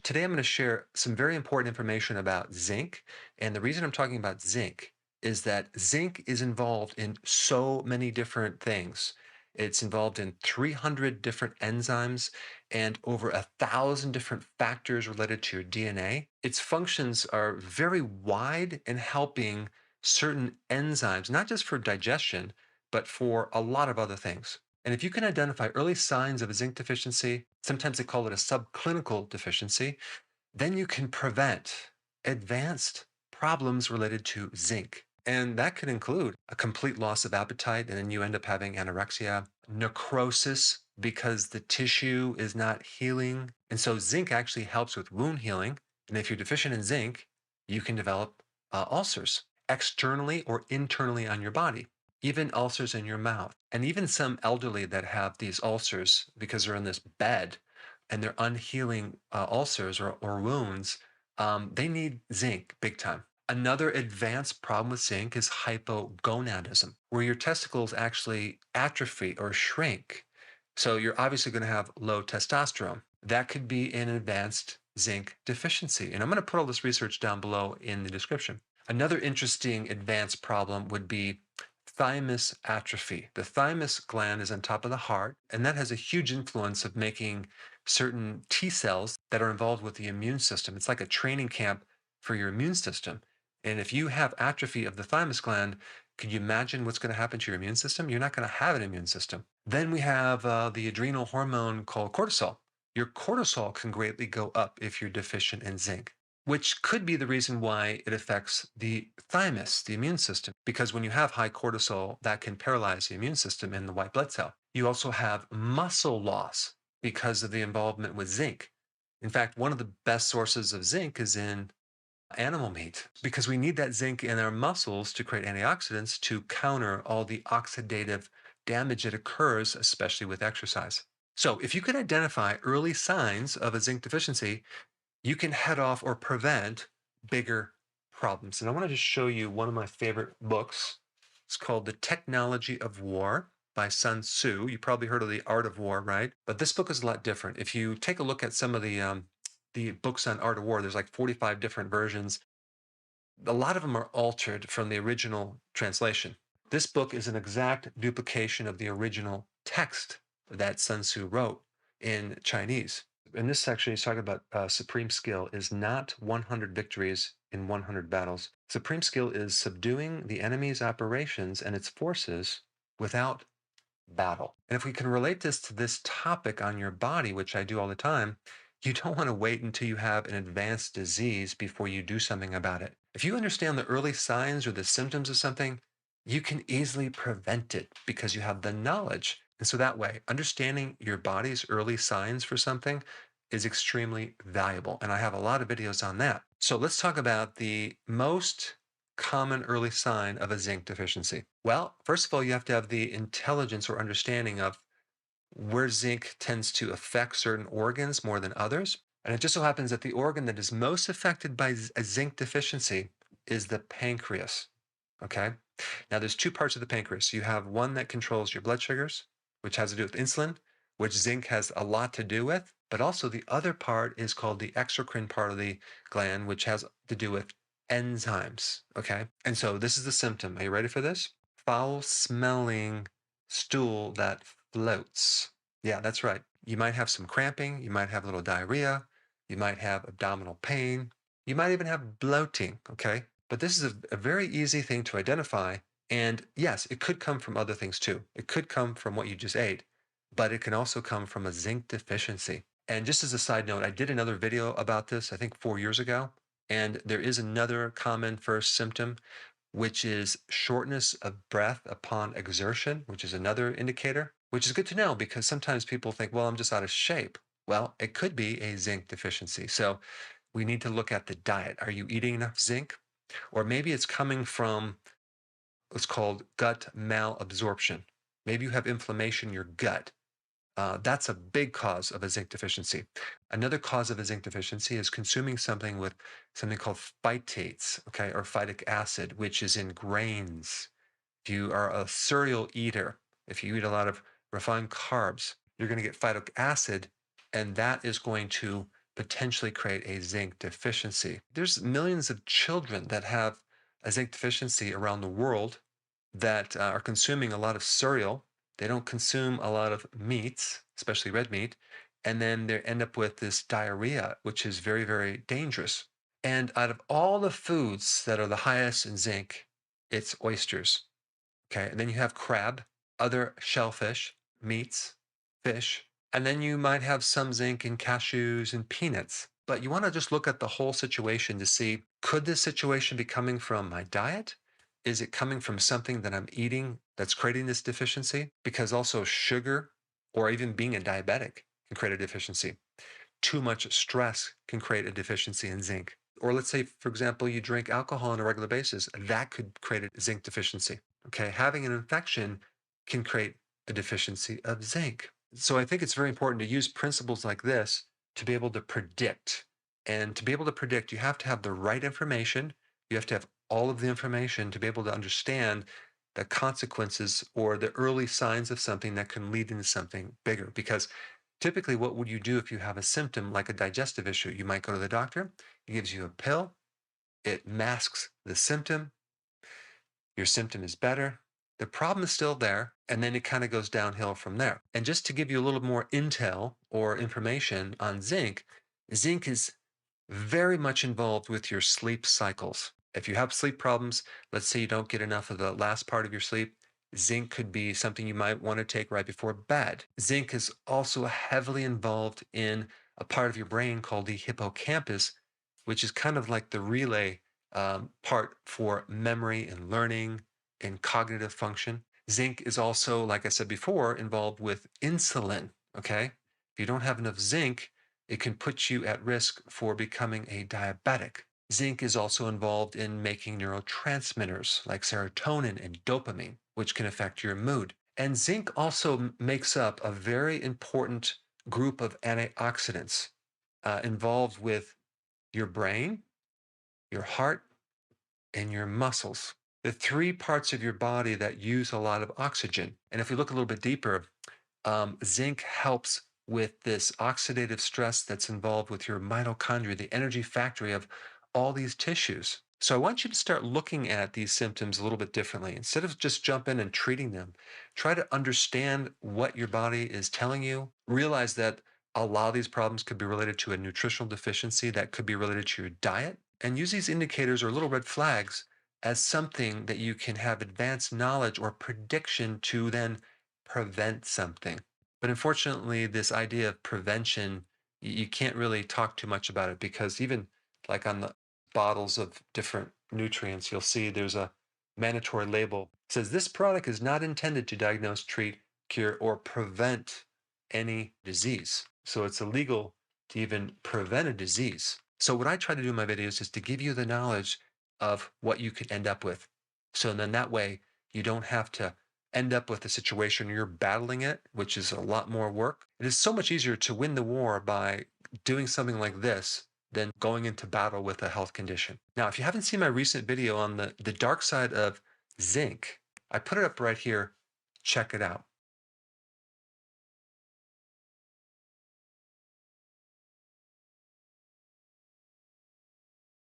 Today, I'm going to share some very important information about zinc. And the reason I'm talking about zinc is that zinc is involved in so many different things. It's involved in 300 different enzymes and over 1,000 different factors related to your DNA. Its functions are very wide in helping certain enzymes, not just for digestion, but for a lot of other things. And if you can identify early signs of a zinc deficiency, sometimes they call it a subclinical deficiency, then you can prevent advanced problems related to zinc. And that could include a complete loss of appetite, and then you end up having anorexia, necrosis because the tissue is not healing. And so zinc actually helps with wound healing. And if you're deficient in zinc, you can develop ulcers externally or internally on your body, even ulcers in your mouth. And even some elderly that have these ulcers because they're in this bed and they're unhealing ulcers or wounds, they need zinc big time. Another advanced problem with zinc is hypogonadism, where your testicles actually atrophy or shrink. So you're obviously going to have low testosterone. That could be an advanced zinc deficiency. And I'm going to put all this research down below in the description. Another interesting advanced problem would be thymus atrophy. The thymus gland is on top of the heart, and that has a huge influence of making certain T cells that are involved with the immune system. It's like a training camp for your immune system. And if you have atrophy of the thymus gland, can you imagine what's going to happen to your immune system? You're not going to have an immune system. Then we have the adrenal hormone called cortisol. Your cortisol can greatly go up if you're deficient in zinc, which could be the reason why it affects the thymus, the immune system, because when you have high cortisol, that can paralyze the immune system in the white blood cell. You also have muscle loss because of the involvement with zinc. In fact, one of the best sources of zinc is in animal meat because we need that zinc in our muscles to create antioxidants to counter all the oxidative damage that occurs, especially with exercise. So, if you can identify early signs of a zinc deficiency, you can head off or prevent bigger problems. And I want to just show you one of my favorite books. It's called The Technology of War by Sun Tzu. You probably heard of The Art of War, right? But this book is a lot different. If you take a look at some of the books on art of war, there's like 45 different versions. A lot of them are altered from the original translation. This book is an exact duplication of the original text that Sun Tzu wrote in Chinese. In this section, he's talking about supreme skill is not 100 victories in 100 battles. Supreme skill is subduing the enemy's operations and its forces without battle. And if we can relate this to this topic on your body, which I do all the time, you don't want to wait until you have an advanced disease before you do something about it. If you understand the early signs or the symptoms of something, you can easily prevent it because you have the knowledge. And so that way, understanding your body's early signs for something is extremely valuable. And I have a lot of videos on that. So let's talk about the most common early sign of a zinc deficiency. Well, first of all, you have to have the intelligence or understanding of where zinc tends to affect certain organs more than others. And it just so happens that the organ that is most affected by a zinc deficiency is the pancreas. Okay. Now, there's two parts of the pancreas. You have one that controls your blood sugars, which has to do with insulin, which zinc has a lot to do with. But also, the other part is called the exocrine part of the gland, which has to do with enzymes. Okay. And so, this is the symptom. Are you ready for this? Foul smelling stool that floats. Yeah, that's right. You might have some cramping. You might have a little diarrhea. You might have abdominal pain. You might even have bloating. Okay. But this is a very easy thing to identify. And yes, it could come from other things too. It could come from what you just ate, but it can also come from a zinc deficiency. And just as a side note, I did another video about this, I think 4 years ago. And there is another common first symptom, which is shortness of breath upon exertion, which is another indicator, which is good to know because sometimes people think, well, I'm just out of shape. Well, it could be a zinc deficiency. So we need to look at the diet. Are you eating enough zinc? Or maybe it's coming from what's called gut malabsorption. Maybe you have inflammation in your gut. That's a big cause of a zinc deficiency. Another cause of a zinc deficiency is consuming something with something called phytates, okay, or phytic acid, which is in grains. If you are a cereal eater, if you eat a lot of refined carbs, you're going to get phytic acid, and that is going to potentially create a zinc deficiency. There's millions of children that have a zinc deficiency around the world that are consuming a lot of cereal. They don't consume a lot of meats, especially red meat, and then they end up with this diarrhea, which is very, very dangerous. And out of all the foods that are the highest in zinc, it's oysters. Okay. And then you have crab, other shellfish, meats, fish. And then you might have some zinc in cashews and peanuts. But you want to just look at the whole situation to see, could this situation be coming from my diet? Is it coming from something that I'm eating that's creating this deficiency? Because also sugar or even being a diabetic can create a deficiency. Too much stress can create a deficiency in zinc. Or let's say, for example, you drink alcohol on a regular basis, that could create a zinc deficiency. Okay, having an infection can create a deficiency of zinc. So I think it's very important to use principles like this to be able to predict. And to be able to predict, you have to have the right information. You have to have all of the information to be able to understand the consequences or the early signs of something that can lead into something bigger. Because typically, what would you do if you have a symptom like a digestive issue? You might go to the doctor, he gives you a pill, it masks the symptom, your symptom is better. The problem is still there, and then it kind of goes downhill from there. And just to give you a little more intel or information on zinc, zinc is very much involved with your sleep cycles. If you have sleep problems, let's say you don't get enough of the last part of your sleep, zinc could be something you might want to take right before bed. Zinc is also heavily involved in a part of your brain called the hippocampus, which is kind of like the relay part for memory and learning and cognitive function. Zinc is also, like I said before, involved with insulin. Okay. If you don't have enough zinc, it can put you at risk for becoming a diabetic. Zinc is also involved in making neurotransmitters like serotonin and dopamine, which can affect your mood. And zinc also makes up a very important group of antioxidants involved with your brain, your heart, and your muscles. The three parts of your body that use a lot of oxygen. And if we look a little bit deeper, zinc helps with this oxidative stress that's involved with your mitochondria, the energy factory of all these tissues. So I want you to start looking at these symptoms a little bit differently. Instead of just jumping and treating them, try to understand what your body is telling you. Realize that a lot of these problems could be related to a nutritional deficiency that could be related to your diet. And use these indicators or little red flags as something that you can have advanced knowledge or prediction to then prevent something. But unfortunately, this idea of prevention, you can't really talk too much about it because even like on the bottles of different nutrients, you'll see there's a mandatory label. It says this product is not intended to diagnose, treat, cure, or prevent any disease. So it's illegal to even prevent a disease. So what I try to do in my videos is to give you the knowledge of what you could end up with. So then that way you don't have to end up with a situation where you're battling it, which is a lot more work. It is so much easier to win the war by doing something like this than going into battle with a health condition. Now, if you haven't seen my recent video on the dark side of zinc, I put it up right here. Check it out.